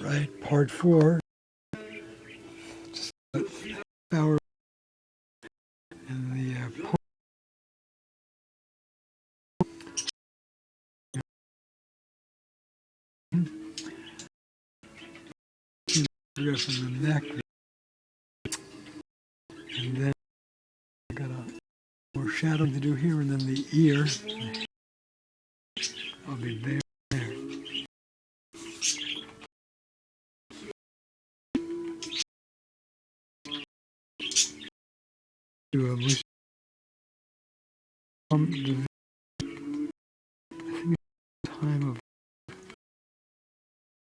Right, part 4. Just hour and the from the neck, and then I got a more shadowing to do here, and then the ear. I'll be there. Do a time of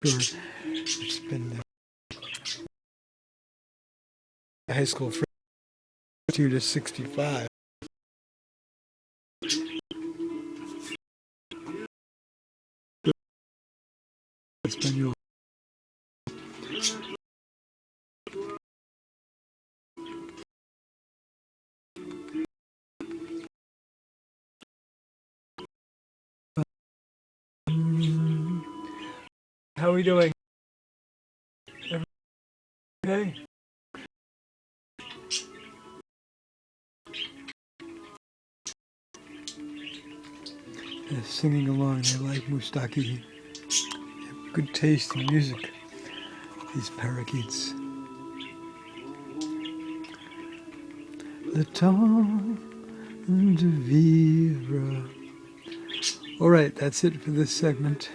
it's been high school from 2 to 65. It's been your how are we doing? Okay. They're singing along. They like Mustaki. They have good taste in music, these parakeets. Le temps de vivre. All right, that's it for this segment.